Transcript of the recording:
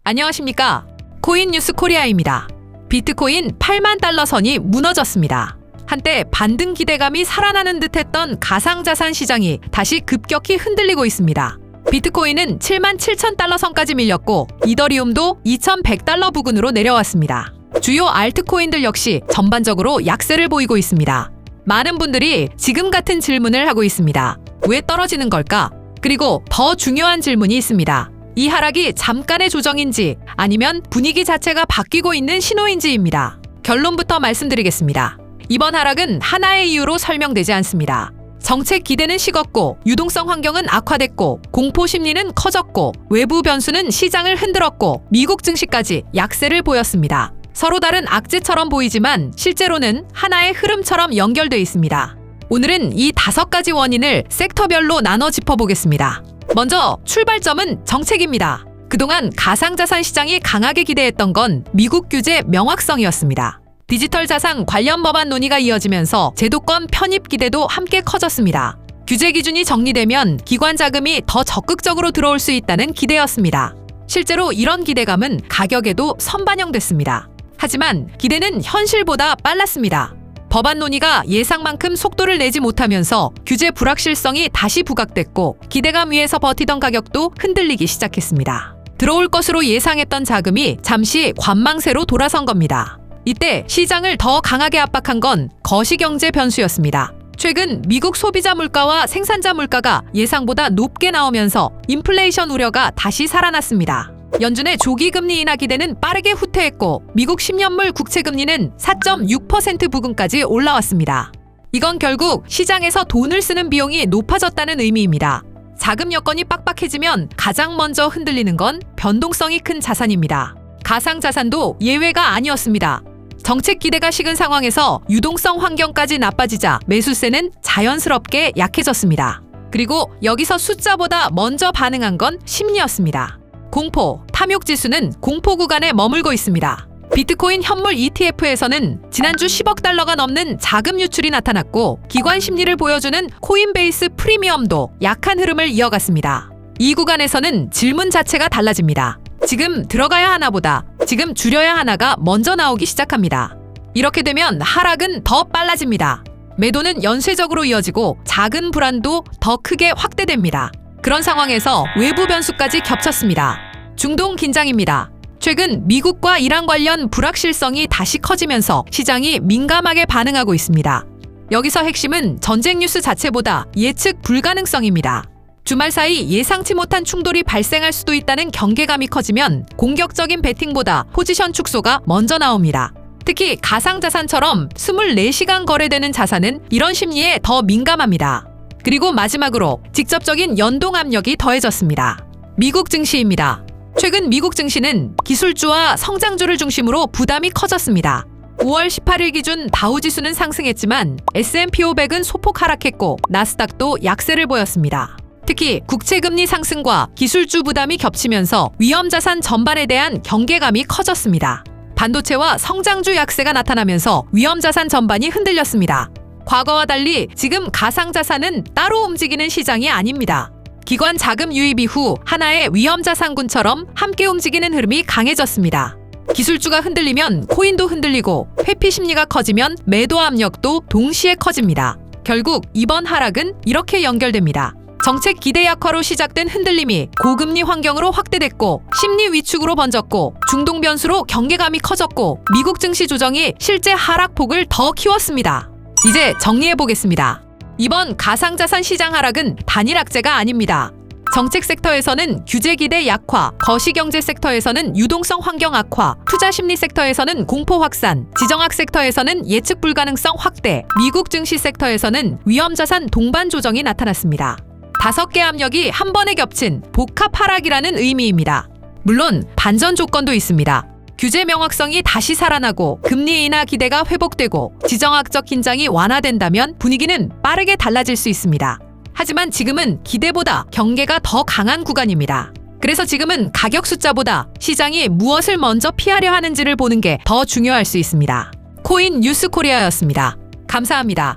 안녕하십니까? 코인 뉴스 코리아입니다. 비트코인 8만 달러 선이 무너졌습니다. 한때 반등 기대감이 살아나는 듯했던 가상자산 시장이 다시 급격히 흔들리고 있습니다. 비트코인은 7만 7천 달러 선까지 밀렸고 이더리움도 2,100달러 부근으로 내려왔습니다. 주요 알트코인들 역시 전반적으로 약세를 보이고 있습니다. 많은 분들이 지금 같은 질문을 하고 있습니다. 왜 떨어지는 걸까? 그리고 더 중요한 질문이 있습니다. 이 하락이 잠깐의 조정인지 아니면 분위기 자체가 바뀌고 있는 신호인지입니다. 결론부터 말씀드리겠습니다. 이번 하락은 하나의 이유로 설명되지 않습니다. 정책 기대는 식었고 유동성 환경은 악화됐고 공포 심리는 커졌고 외부 변수는 시장을 흔들었고 미국 증시까지 약세를 보였습니다. 서로 다른 악재처럼 보이지만 실제로는 하나의 흐름처럼 연결돼 있습니다. 오늘은 이 5가지 원인을 섹터별로 나눠 짚어보겠습니다. 먼저 출발점은 정책입니다. 그동안 가상자산 시장이 강하게 기대했던 건 미국 규제 명확성이었습니다. 디지털 자산 관련 법안 논의가 이어지면서 제도권 편입 기대도 함께 커졌습니다. 규제 기준이 정리되면 기관 자금이 더 적극적으로 들어올 수 있다는 기대였습니다. 실제로 이런 기대감은 가격에도 선반영됐습니다. 하지만 기대는 현실보다 빨랐습니다. 법안 논의가 예상만큼 속도를 내지 못하면서 규제 불확실성이 다시 부각됐고 기대감 위에서 버티던 가격도 흔들리기 시작했습니다. 들어올 것으로 예상했던 자금이 잠시 관망세로 돌아선 겁니다. 이때 시장을 더 강하게 압박한 건 거시경제 변수였습니다. 최근 미국 소비자 물가와 생산자 물가가 예상보다 높게 나오면서 인플레이션 우려가 다시 살아났습니다. 연준의 조기 금리 인하 기대는 빠르게 후퇴했고 미국 10년물 국채 금리는 4.6% 부근까지 올라왔습니다. 이건 결국 시장에서 돈을 쓰는 비용이 높아졌다는 의미입니다. 자금 여건이 빡빡해지면 가장 먼저 흔들리는 건 변동성이 큰 자산입니다. 가상자산도 예외가 아니었습니다. 정책 기대가 식은 상황에서 유동성 환경까지 나빠지자 매수세는 자연스럽게 약해졌습니다. 그리고 여기서 숫자보다 먼저 반응한 건 심리였습니다. 공포, 탐욕 지수는 공포 구간에 머물고 있습니다. 비트코인 현물 ETF에서는 지난주 10억 달러가 넘는 자금 유출이 나타났고 기관 심리를 보여주는 코인베이스 프리미엄도 약한 흐름을 이어갔습니다. 이 구간에서는 질문 자체가 달라집니다. 지금 들어가야 하나보다 지금 줄여야 하나가 먼저 나오기 시작합니다. 이렇게 되면 하락은 더 빨라집니다. 매도는 연쇄적으로 이어지고 작은 불안도 더 크게 확대됩니다. 그런 상황에서 외부 변수까지 겹쳤습니다. 중동 긴장입니다. 최근 미국과 이란 관련 불확실성이 다시 커지면서 시장이 민감하게 반응하고 있습니다. 여기서 핵심은 전쟁 뉴스 자체보다 예측 불가능성입니다. 주말 사이 예상치 못한 충돌이 발생할 수도 있다는 경계감이 커지면 공격적인 베팅보다 포지션 축소가 먼저 나옵니다. 특히 가상자산처럼 24시간 거래되는 자산은 이런 심리에 더 민감합니다. 그리고 마지막으로 직접적인 연동 압력이 더해졌습니다. 미국 증시입니다. 최근 미국 증시는 기술주와 성장주를 중심으로 부담이 커졌습니다. 5월 18일 기준 다우지수는 상승했지만 S&P 500은 소폭 하락했고 나스닥도 약세를 보였습니다. 특히 국채금리 상승과 기술주 부담이 겹치면서 위험자산 전반에 대한 경계감이 커졌습니다. 반도체와 성장주 약세가 나타나면서 위험자산 전반이 흔들렸습니다. 과거와 달리 지금 가상자산은 따로 움직이는 시장이 아닙니다. 기관 자금 유입 이후 하나의 위험자산군처럼 함께 움직이는 흐름이 강해졌습니다. 기술주가 흔들리면 코인도 흔들리고 회피 심리가 커지면 매도 압력도 동시에 커집니다. 결국 이번 하락은 이렇게 연결됩니다. 정책 기대 약화로 시작된 흔들림이 고금리 환경으로 확대됐고 심리 위축으로 번졌고 중동 변수로 경계감이 커졌고 미국 증시 조정이 실제 하락폭을 더 키웠습니다. 이제 정리해보겠습니다. 이번 가상자산 시장 하락은 단일 악재가 아닙니다. 정책 섹터에서는 규제 기대 약화, 거시경제 섹터에서는 유동성 환경 악화, 투자 심리 섹터에서는 공포 확산, 지정학 섹터에서는 예측 불가능성 확대, 미국 증시 섹터에서는 위험자산 동반 조정이 나타났습니다. 5개 압력이 한 번에 겹친 복합 하락이라는 의미입니다. 물론 반전 조건도 있습니다. 규제 명확성이 다시 살아나고 금리 인하 기대가 회복되고 지정학적 긴장이 완화된다면 분위기는 빠르게 달라질 수 있습니다. 하지만 지금은 기대보다 경계가 더 강한 구간입니다. 그래서 지금은 가격 숫자보다 시장이 무엇을 먼저 피하려 하는지를 보는 게 더 중요할 수 있습니다. 코인 뉴스 코리아였습니다. 감사합니다.